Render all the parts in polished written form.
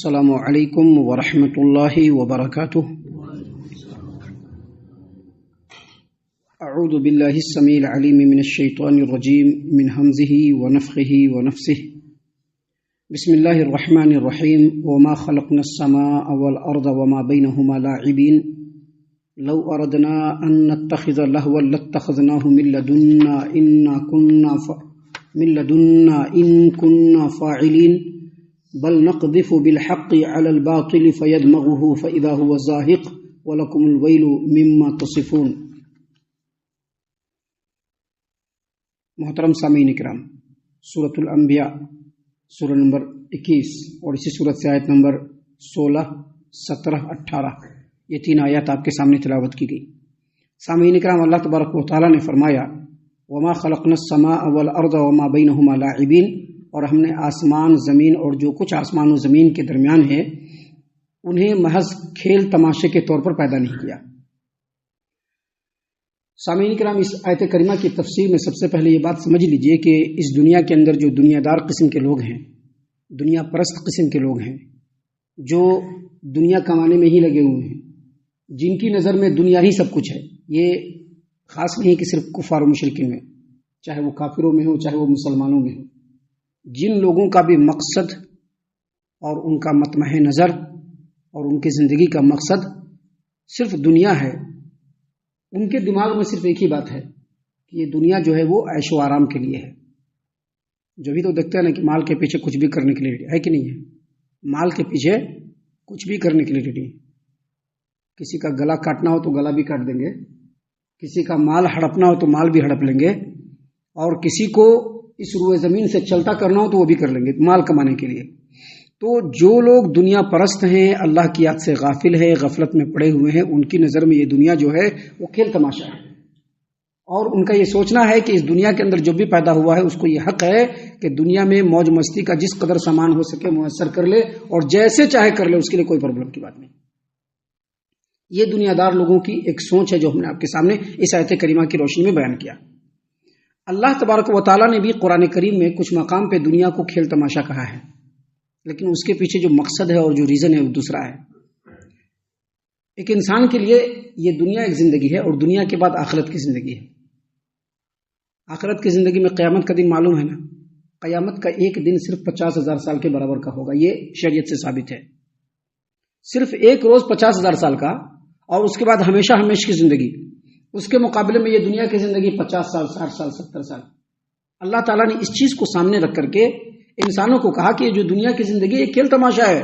السلام علیکم ورحمۃ اللہ وبرکاتہ۔ اعوذ باللہ السمیع العلیم من الشیطان الرجیم من ہمزہ ونفخہ ونفثہ۔ بسم اللہ الرحمن الرحیم۔ وما خلقنا السماء والارض وما بینہما لاعبین لو اردنا ان نتخذ لہوا لاتخذناہ من لدنا ان كنا فاعلین بل نقذف بالحق على الباطل فيدمغه فإذا هو زاهق ولكم الويل مما تصفون۔ محترم سامعین اکرام، سورۃ الانبیاء سورہ نمبر 21 اور اسی سورت سے آیت نمبر 16، 17، 18 یہ تین آیات آپ کے سامنے تلاوت کی گئی۔ سامعین اکرام، اللہ تبارک و تعالیٰ نے فرمایا وما خلقنا السماء والارض وما بینہما لاعبین، اور ہم نے آسمان زمین اور جو کچھ آسمان و زمین کے درمیان ہے انہیں محض کھیل تماشے کے طور پر پیدا نہیں کیا۔ سامعین کرام، اس آیت کریمہ کی تفسیر میں سب سے پہلے یہ بات سمجھ لیجئے کہ اس دنیا کے اندر جو دنیا دار قسم کے لوگ ہیں، دنیا پرست قسم کے لوگ ہیں، جو دنیا کمانے میں ہی لگے ہوئے ہیں، جن کی نظر میں دنیا ہی سب کچھ ہے، یہ خاص نہیں کہ صرف کفار و مشرکین میں، چاہے وہ کافروں میں ہو چاہے وہ مسلمانوں میں ہو، جن لوگوں کا بھی مقصد اور ان کا مطمع نظر اور ان کی زندگی کا مقصد صرف دنیا ہے، ان کے دماغ میں صرف ایک ہی بات ہے کہ یہ دنیا جو ہے وہ عیش و آرام کے لیے ہے۔ جو بھی تو دیکھتے ہیں نا کہ مال کے پیچھے کچھ بھی کرنے کے لیے ہے کہ نہیں ہے، مال کے پیچھے کچھ بھی کرنے کے لیے ریڈی۔ کسی کا گلا کاٹنا ہو تو گلا بھی کاٹ دیں گے، کسی کا مال ہڑپنا ہو تو مال بھی ہڑپ لیں گے، اور کسی کو اس روئے زمین سے چلتا کرنا ہو تو وہ بھی کر لیں گے مال کمانے کے لیے۔ تو جو لوگ دنیا پرست ہیں، اللہ کی یاد سے غافل ہے، غفلت میں پڑے ہوئے ہیں، ان کی نظر میں یہ دنیا جو ہے وہ کھیل تماشا ہے، اور ان کا یہ سوچنا ہے کہ اس دنیا کے اندر جو بھی پیدا ہوا ہے اس کو یہ حق ہے کہ دنیا میں موج مستی کا جس قدر سامان ہو سکے میسر کر لے اور جیسے چاہے کر لے، اس کے لیے کوئی پرابلم کی بات نہیں۔ یہ دنیا دار لوگوں کی ایک سوچ ہے جو ہم نے آپ کے سامنے اس آیت کریمہ کی روشنی میں بیان کیا۔ اللہ تبارک و تعالیٰ نے بھی قرآن کریم میں کچھ مقام پہ دنیا کو کھیل تماشا کہا ہے، لیکن اس کے پیچھے جو مقصد ہے اور جو ریزن ہے وہ دوسرا ہے۔ ایک انسان کے لیے یہ دنیا ایک زندگی ہے، اور دنیا کے بعد آخرت کی زندگی ہے۔ آخرت کی زندگی میں قیامت کا دن معلوم ہے نا، قیامت کا ایک دن صرف 50,000 سال کے برابر کا ہوگا، یہ شریعت سے ثابت ہے۔ صرف ایک روز 50,000 سال کا، اور اس کے بعد ہمیشہ ہمیشہ کی زندگی۔ اس کے مقابلے میں یہ دنیا کی زندگی 50 سال، 60 سال، 70 سال۔ اللہ تعالیٰ نے اس چیز کو سامنے رکھ کر کے انسانوں کو کہا کہ یہ جو دنیا کی زندگی ایک کھیل تماشا ہے،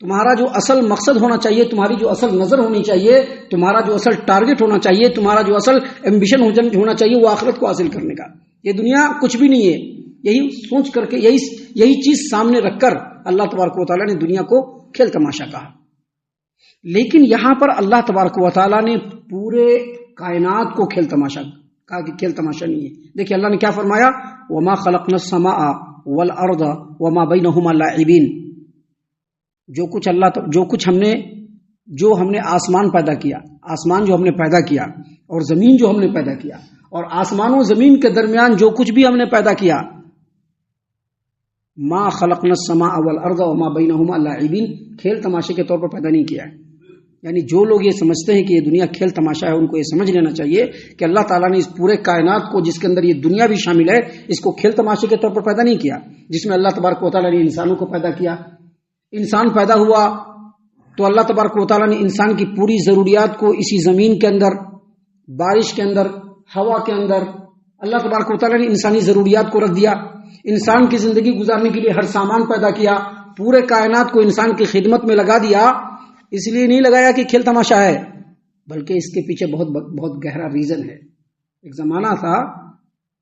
تمہارا جو اصل مقصد ہونا چاہیے، تمہاری جو اصل نظر ہونی چاہیے، تمہارا جو اصل ٹارگٹ ہونا چاہیے، تمہارا جو اصل ایمبیشن ہونا چاہیے وہ آخرت کو حاصل کرنے کا۔ یہ دنیا کچھ بھی نہیں ہے، یہی سوچ کر کے یہی چیز سامنے رکھ کر اللہ تبارک و تعالیٰ نے دنیا کو کھیل تماشا کہا۔ لیکن یہاں پر اللہ تبارک و تعالیٰ نے پورے کائنات کو کھیل تماشا کہا کہ کھیل تماشا نہیں ہے۔ دیکھیں اللہ نے کیا فرمایا، وما خلقنا السماء والارض وما بینہما لاعبین۔ جو ہم نے آسمان پیدا کیا، آسمان جو ہم نے پیدا کیا، اور زمین جو ہم نے پیدا کیا، اور آسمان و زمین کے درمیان جو کچھ بھی ہم نے پیدا کیا، ما خلقنا السماء والارض وما بینہما لاعبین، کھیل تماشے کے طور پر پیدا نہیں کیا ہے۔ یعنی جو لوگ یہ سمجھتے ہیں کہ یہ دنیا کھیل تماشا ہے، ان کو یہ سمجھ لینا چاہیے کہ اللہ تعالیٰ نے اس پورے کائنات کو، جس کے اندر یہ دنیا بھی شامل ہے، اس کو کھیل تماشے کے طور پر پیدا نہیں کیا، جس میں اللہ تبارک و تعالیٰ نے انسانوں کو پیدا کیا۔ انسان پیدا ہوا تو اللہ تبارک و تعالیٰ نے انسان کی پوری ضروریات کو اسی زمین کے اندر، بارش کے اندر، ہوا کے اندر، اللہ تبارک و تعالیٰ نے انسانی ضروریات کو رکھ دیا۔ انسان کی زندگی گزارنے کے لیے ہر سامان پیدا کیا، پورے کائنات کو انسان کی خدمت میں لگا دیا۔ اس لیے نہیں لگایا کہ کھیل تماشا ہے، بلکہ اس کے پیچھے بہت گہرا ریزن ہے۔ ایک زمانہ تھا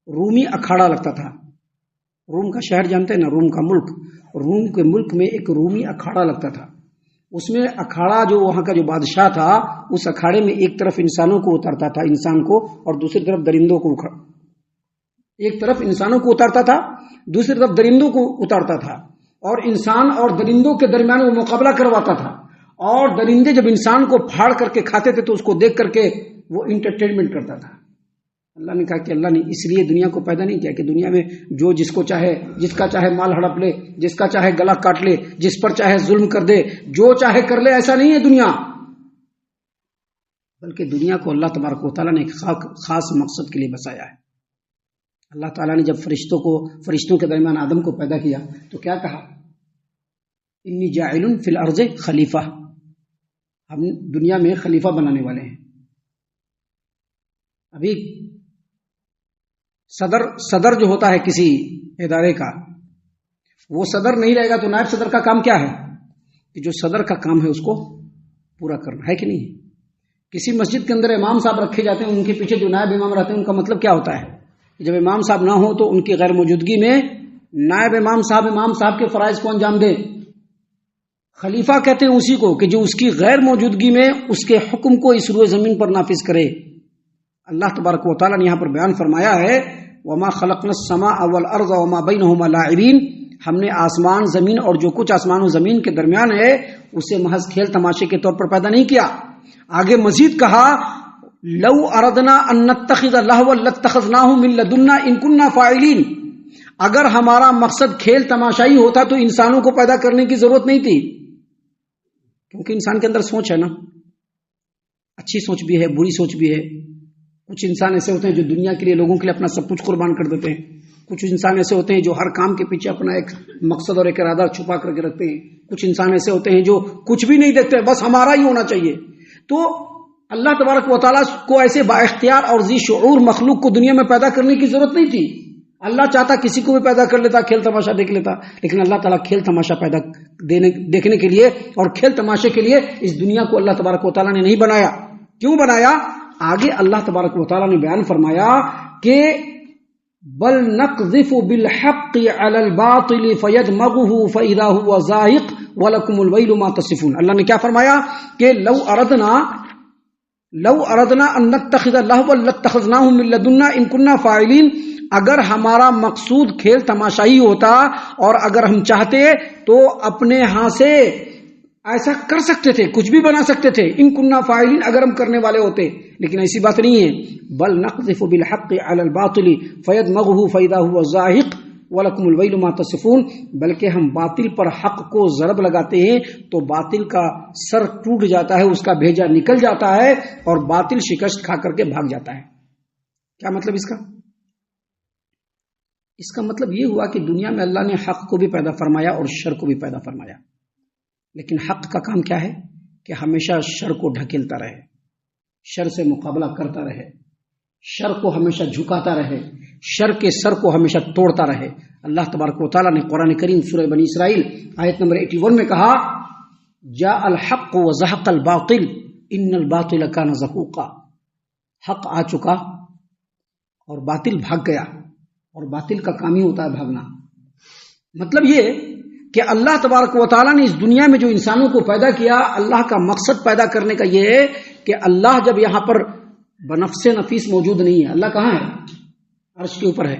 رومی اکھاڑا لگتا تھا، روم کا شہر جانتے ہیں نا، روم کا ملک، روم کے ملک میں ایک رومی اکھاڑا لگتا تھا۔ اس میں اکھاڑا جو وہاں کا جو بادشاہ تھا، اس اکھاڑے میں ایک طرف انسانوں کو اتارتا تھا، انسان کو، اور دوسری طرف درندوں کو، ایک طرف انسانوں کو اتارتا تھا، دوسری طرف درندوں کو اتارتا تھا، اور انسان اور درندوں کے درمیان وہ مقابلہ کرواتا تھا، اور درندے جب انسان کو پھاڑ کر کے کھاتے تھے تو اس کو دیکھ کر کے وہ انٹرٹینمنٹ کرتا تھا۔ اللہ نے کہا کہ اللہ نے اس لیے دنیا کو پیدا نہیں کیا کہ دنیا میں جو جس کو چاہے، جس کا چاہے مال ہڑپ لے، جس کا چاہے گلا کاٹ لے، جس پر چاہے ظلم کر دے، جو چاہے کر لے. ایسا نہیں ہے دنیا، بلکہ دنیا کو اللہ تبارک و تعالیٰ نے ایک خاص مقصد کے لیے بسایا ہے. اللہ تعالیٰ نے جب فرشتوں کے درمیان آدم کو پیدا کیا تو کیا کہا؟ انی جاعل فی الارض خلیفہ، ہم دنیا میں خلیفہ بنانے والے ہیں. ابھی صدر جو ہوتا ہے کسی ادارے کا، وہ صدر نہیں رہے گا تو نائب صدر کا کام کیا ہے؟ کہ جو صدر کا کام ہے اس کو پورا کرنا ہے کہ نہیں؟ کسی مسجد کے اندر امام صاحب رکھے جاتے ہیں، ان کے پیچھے جو نائب امام رہتے ہیں ان کا مطلب کیا ہوتا ہے؟ جب امام صاحب نہ ہو تو ان کی غیر موجودگی میں نائب امام صاحب کے فرائض کو انجام دے. خلیفہ کہتے ہیں اسی کو کہ جو اس کی غیر موجودگی میں اس کے حکم کو اس روئے زمین پر نافذ کرے. اللہ تبارک و تعالیٰ نے یہاں پر بیان فرمایا ہے وما خلقنا السماء والارض وما بینہما لاعبین، ہم نے آسمان زمین اور جو کچھ آسمان و زمین کے درمیان ہے اسے محض کھیل تماشے کے طور پر پیدا نہیں کیا. آگے مزید کہا لو اردنا ان نتخذ لہوا لاتخذناہ من لدنا ان کننا فاعلین، اگر ہمارا مقصد کھیل تماشائی ہوتا تو انسانوں کو پیدا کرنے کی ضرورت نہیں تھی. کیونکہ انسان کے اندر سوچ ہے نا، اچھی سوچ بھی ہے، بری سوچ بھی ہے. کچھ انسان ایسے ہوتے ہیں جو دنیا کے لیے، لوگوں کے لیے اپنا سب کچھ قربان کر دیتے ہیں. کچھ انسان ایسے ہوتے ہیں جو ہر کام کے پیچھے اپنا ایک مقصد اور ایک ارادہ چھپا کر کے رکھتے ہیں. کچھ انسان ایسے ہوتے ہیں جو کچھ بھی نہیں دیکھتے، بس ہمارا ہی ہونا چاہیے. تو اللہ تبارک و تعالیٰ کو ایسے با اختیار اور ذی شعور مخلوق کو دنیا میں پیدا کرنے کی ضرورت نہیں تھی. اللہ چاہتا کسی کو بھی پیدا کر لیتا، کھیل تماشا دیکھ لیتا، لیکن اللہ تعالیٰ کھیل تماشا دیکھنے کے لیے اور کھیل تماشے کے لیے اس دنیا کو اللہ تبارک و تعالیٰ نے نہیں بنایا. کیوں بنایا؟ آگے اللہ تبارک و تعالیٰ نے بیان فرمایا کہ بل نقذف بالحق علی الباطل فیدمغه فاذا هو زاهق ولکم الویل ما تصفون. اللہ نے کیا فرمایا کہ لو اردنا ان نتخذ لہوا لاتخذناہ من لدنا ان کننا فاعلین، اگر ہمارا مقصود کھیل تماشائی ہوتا اور اگر ہم چاہتے تو اپنے ہاں سے ایسا کر سکتے تھے، کچھ بھی بنا سکتے تھے. ان کننا فاعلین، اگر ہم کرنے والے ہوتے، لیکن ایسی بات نہیں ہے. بل نقذف بالحق علی الباطل فیدمغه فاذا هو زاهق ولکم الویل ما تصفون، بلکہ ہم باطل پر حق کو ضرب لگاتے ہیں تو باطل کا سر ٹوٹ جاتا ہے، اس کا بھیجا نکل جاتا ہے اور باطل شکست کھا کر کے بھاگ جاتا ہے. کیا مطلب اس کا؟ اس کا مطلب یہ ہوا کہ دنیا میں اللہ نے حق کو بھی پیدا فرمایا اور شر کو بھی پیدا فرمایا، لیکن حق کا کام کیا ہے کہ ہمیشہ شر کو ڈھکیلتا رہے، شر سے مقابلہ کرتا رہے، شر کو ہمیشہ جھکاتا رہے، شر کے سر کو ہمیشہ توڑتا رہے. اللہ تبارک و تعالیٰ نے قرآن کریم سورہ بنی اسرائیل آیت نمبر 81 میں کہا جاء الحق وزهق الباطل ان الباطل کان زهوقا، حق آ چکا اور باطل بھاگ گیا، اور باطل کا کام ہی ہوتا ہے بھاگنا. مطلب یہ کہ اللہ تبارک و تعالیٰ نے اس دنیا میں جو انسانوں کو پیدا کیا، اللہ کا مقصد پیدا کرنے کا یہ ہے کہ اللہ جب یہاں پر بنفس نفیس موجود نہیں ہے. اللہ کہاں ہے؟ عرش کے اوپر ہے.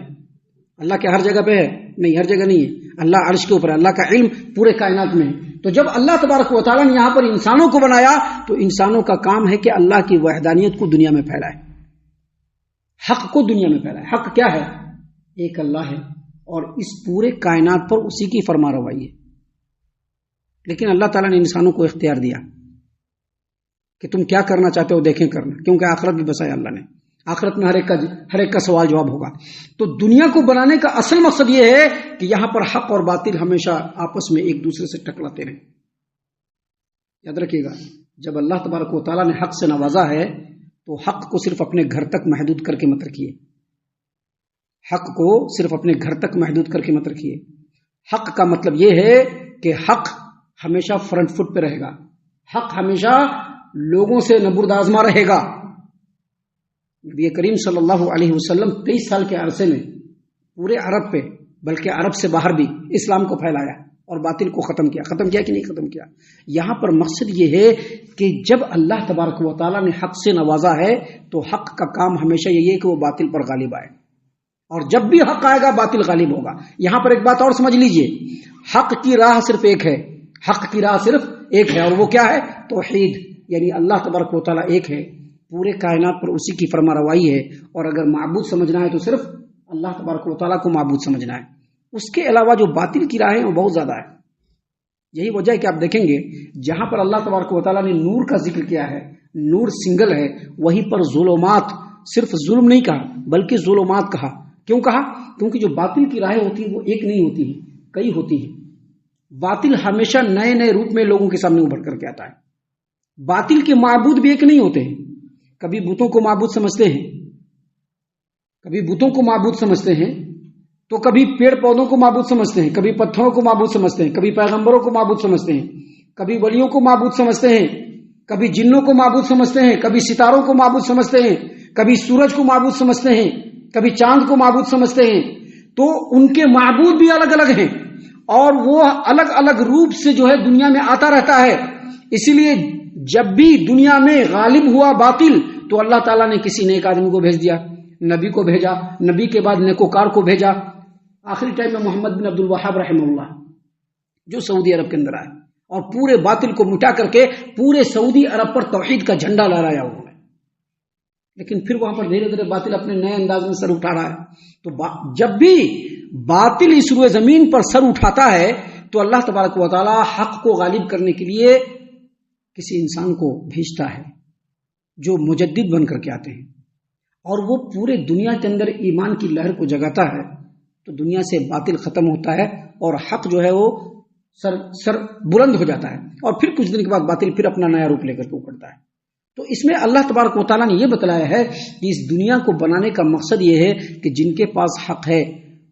اللہ کے ہر جگہ پہ ہے؟ نہیں، ہر جگہ نہیں ہے. اللہ عرش کے اوپر ہے. اللہ کا علم پورے کائنات میں ہے. تو جب اللہ تبارک و تعالیٰ نے یہاں پر انسانوں کو بنایا تو انسانوں کا کام ہے کہ اللہ کی وحدانیت کو دنیا میں پھیلائے، حق کو دنیا میں پھیلائے. حق کیا ہے؟ ایک اللہ ہے اور اس پورے کائنات پر اسی کی فرما روائی ہے. لیکن اللہ تعالیٰ نے انسانوں کو اختیار دیا کہ تم کیا کرنا چاہتے ہو دیکھیں کرنا، کیونکہ آخرت بھی بسایا اللہ نے. آخرت میں ہر ایک کا سوال جواب ہوگا. تو دنیا کو بنانے کا اصل مقصد یہ ہے کہ یہاں پر حق اور باطل ہمیشہ آپس میں ایک دوسرے سے ٹکراتے رہیں. یاد رکھیے گا، جب اللہ تبارک و تعالیٰ نے حق سے نوازا ہے تو حق کو صرف اپنے گھر تک محدود کر کے مت رکھیے. حق کو صرف اپنے گھر تک محدود کر کے مت رکھیے. حق کا مطلب یہ ہے کہ حق ہمیشہ فرنٹ فٹ پہ رہے گا، حق ہمیشہ لوگوں سے نبرد آزما رہے گا. نبی کریم صلی اللہ علیہ وسلم 23 سال کے عرصے میں پورے عرب پہ بلکہ عرب سے باہر بھی اسلام کو پھیلایا اور باطل کو ختم کیا کہ نہیں ختم کیا. یہاں پر مقصد یہ ہے کہ جب اللہ تبارک و تعالیٰ نے حق سے نوازا ہے تو حق کا کام ہمیشہ یہ ہے کہ وہ باطل پر غالب آئے، اور جب بھی حق آئے گا باطل غالب ہوگا. یہاں پر ایک بات اور سمجھ لیجئے، حق کی راہ صرف ایک ہے، حق کی راہ صرف ایک ہے، اور وہ کیا ہے؟ توحید. یعنی اللہ تبارک و تعالیٰ ایک ہے، پورے کائنات پر اسی کی فرما روائی ہے، اور اگر معبود سمجھنا ہے تو صرف اللہ تبارک و تعالیٰ کو معبود سمجھنا ہے. اس کے علاوہ جو باطل کی راہیں وہ بہت زیادہ ہے. یہی وجہ ہے کہ آپ دیکھیں گے جہاں پر اللہ تبارک و تعالیٰ نے نور کا ذکر کیا ہے، نور سنگل ہے، وہیں پر ظلمات، صرف ظلم نہیں کہا بلکہ ظلمات کہا. کیوں کہا؟ کیونکہ جو باطل کی راہیں ہوتی ہیں وہ ایک نہیں ہوتی ہیں، کئی ہوتی ہیں. باطل ہمیشہ نئے نئے روپ میں لوگوں کے سامنے ابھر کر کے آتا ہے. باطل کے معبود بھی ایک نہیں ہوتے ہیں. کبھی بتوں کو معبود سمجھتے ہیں، کبھی بتوں کو معبود سمجھتے ہیں، تو کبھی پیڑ پودوں کو معبود سمجھتے ہیں، کبھی پتھروں کو معبود سمجھتے ہیں، کبھی پیغمبروں کو معبود سمجھتے ہیں، کبھی ولیوں کو معبود سمجھتے ہیں، کبھی جنوں کو معبود سمجھتے ہیں، کبھی ستاروں کو معبود سمجھتے ہیں، کبھی سورج کو معبود سمجھتے ہیں، کبھی چاند کو معبود سمجھتے ہیں. تو ان کے معبود بھی الگ الگ ہیں اور وہ الگ الگ روپ سے جو ہے دنیا میں آتا رہتا ہے. اسی لیے جب بھی دنیا میں غالب ہوا باطل تو اللہ تعالیٰ نے کسی نیک آدمی کو بھیج دیا، نبی کو بھیجا، نبی کے بعد نیکوکار کو بھیجا. آخری ٹائم میں محمد بن عبد الوہاب رحمہ اللہ جو سعودی عرب کے اندر آئے اور پورے باطل کو مٹا کر کے پورے سعودی عرب پر توحید کا جھنڈا لہرایا انہوں نے. لیکن پھر وہاں پر دھیرے دھیرے باطل اپنے نئے انداز میں سر اٹھا رہا ہے. تو جب بھی باطل اس روئے زمین پر سر اٹھاتا ہے تو اللہ تبارک و تعالی حق کو غالب کرنے کے لیے کسی انسان کو بھیجتا ہے جو مجدد بن کر کے آتے ہیں، اور وہ پورے دنیا کے اندر ایمان کی لہر کو جگاتا ہے. تو دنیا سے باطل ختم ہوتا ہے اور حق جو ہے وہ سر بلند ہو جاتا ہے، اور پھر کچھ دن کے بعد باطل پھر اپنا نیا روپ لے کر کے اکڑتا ہے. تو اس میں اللہ تبارک و تعالیٰ نے یہ بتلایا ہے کہ اس دنیا کو بنانے کا مقصد یہ ہے کہ جن کے پاس حق ہے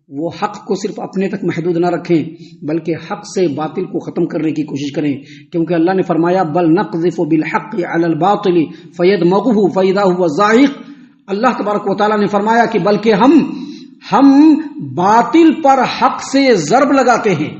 وہ حق کو صرف اپنے تک محدود نہ رکھیں بلکہ حق سے باطل کو ختم کرنے کی کوشش کریں. کیونکہ اللہ نے فرمایا بل نقذف بالحق علی الباطل فیدمغه فاذا هو زاهق. اللہ تبارک و تعالیٰ نے فرمایا کہ بلکہ ہم باطل پر حق سے ضرب لگاتے ہیں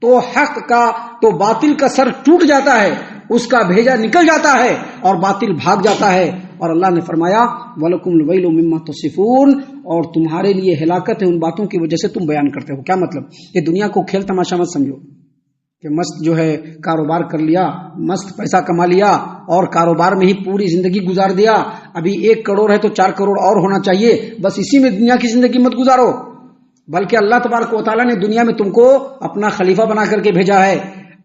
تو باطل کا سر ٹوٹ جاتا ہے، اس کا بھیجا نکل جاتا ہے اور باطل بھاگ جاتا ہے. اور اللہ نے فرمایا وَلَكُمُ الْوَيْلُ مِمَّا تَصِفُونَ، اور تمہارے لیے ہلاکت ہے ان باتوں کی وجہ سے تم بیان کرتے ہو. کیا مطلب؟ یہ دنیا کو کھیل تماشا مت سمجھو کہ مست جو ہے کاروبار کر لیا، مست پیسہ کما لیا اور کاروبار میں ہی پوری زندگی گزار دیا، ابھی 1 کروڑ ہے تو 4 کروڑ اور ہونا چاہیے، بس اسی میں دنیا کی زندگی مت گزارو. بلکہ اللہ تبارک و تعالیٰ نے دنیا میں تم کو اپنا خلیفہ بنا کر کے بھیجا ہے.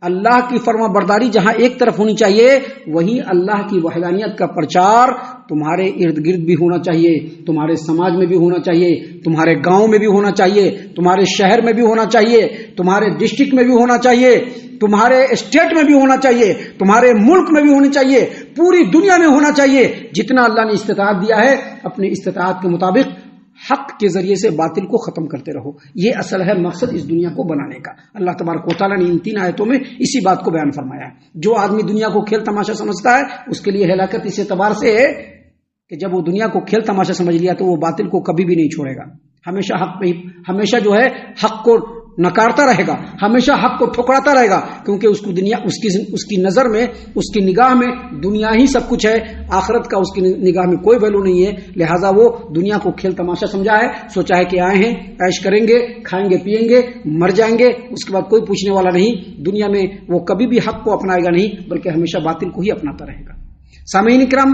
اللہ کی فرما برداری جہاں ایک طرف ہونی چاہیے وہیں اللہ کی وحدانیت کا پرچار تمہارے ارد گرد بھی ہونا چاہیے، تمہارے سماج میں بھی ہونا چاہیے، تمہارے گاؤں میں بھی ہونا چاہیے، تمہارے شہر میں بھی ہونا چاہیے، تمہارے ڈسٹرکٹ میں بھی ہونا چاہیے، تمہارے اسٹیٹ میں بھی ہونا چاہیے، تمہارے ملک میں بھی ہونی چاہیے، پوری دنیا میں ہونا چاہیے. جتنا اللہ نے استطاعت دیا ہے اپنی استطاعت کے مطابق حق کے ذریعے سے باطل کو ختم کرتے رہو. یہ اصل ہے مقصد اس دنیا کو بنانے کا. اللہ تبارک و تعالیٰ نے ان 3 آیتوں میں اسی بات کو بیان فرمایا ہے. جو آدمی دنیا کو کھیل تماشا سمجھتا ہے اس کے لیے ہلاکت اس اعتبار سے ہے کہ جب وہ دنیا کو کھیل تماشا سمجھ لیا تو وہ باطل کو کبھی بھی نہیں چھوڑے گا. ہمیشہ حق پہ ہمیشہ جو ہے حق کو نکارتا رہے گا، ہمیشہ حق کو ٹھکراتا رہے گا، کیونکہ اس کو دنیا اس کی نظر میں، اس کی نگاہ میں دنیا ہی سب کچھ ہے، آخرت کا اس کی نگاہ میں کوئی ویلو نہیں ہے. لہٰذا وہ دنیا کو کھیل تماشا سمجھا ہے، سوچا ہے کہ آئے ہیں عیش کریں گے، کھائیں گے پیئیں گے، مر جائیں گے، اس کے بعد کوئی پوچھنے والا نہیں. دنیا میں وہ کبھی بھی حق کو اپنائے گا نہیں بلکہ ہمیشہ باطل کو ہی اپناتا رہے گا. سامعین کرام،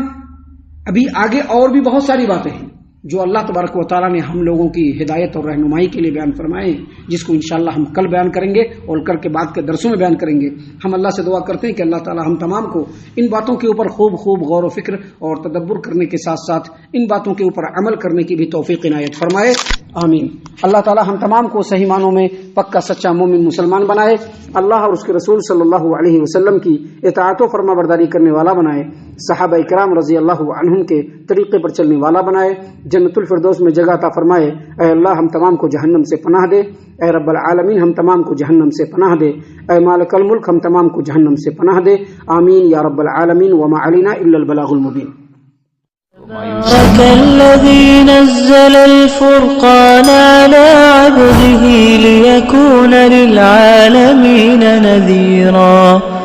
ابھی آگے اور بھی بہت ساری باتیں ہیں جو اللہ تبارک و تعالیٰ نے ہم لوگوں کی ہدایت اور رہنمائی کے لیے بیان فرمائے، جس کو انشاءاللہ ہم کل بیان کریں گے اور کل کے بعد کے درسوں میں بیان کریں گے. ہم اللہ سے دعا کرتے ہیں کہ اللہ تعالیٰ ہم تمام کو ان باتوں کے اوپر خوب غور و فکر اور تدبر کرنے کے ساتھ ساتھ ان باتوں کے اوپر عمل کرنے کی بھی توفیق عنایت فرمائے. آمین. اللہ تعالیٰ ہم تمام کو صحیح معنوں میں پکا سچا مومن مسلمان بنائے، اللہ اور اس کے رسول صلی اللہ علیہ وسلم کی اطاعت و فرما برداری کرنے والا بنائے، صحابہ کرام رضی اللہ عنہم کے طریقے پر چلنے والا بنائے، جنت الفردوس میں جگہ عطا فرمائے. اے اللہ ہم تمام کو جہنم سے پناہ دے، اے رب العالمین ہم تمام کو جہنم سے پناہ دے، اے مالک الملک ہم تمام کو جہنم سے پناہ دے. آمین یا رب العالمین. وما علینا الا البلاغ المبین. تبارك الذي نزل الفرقان على عبده ليكون للعالمين نذيرا.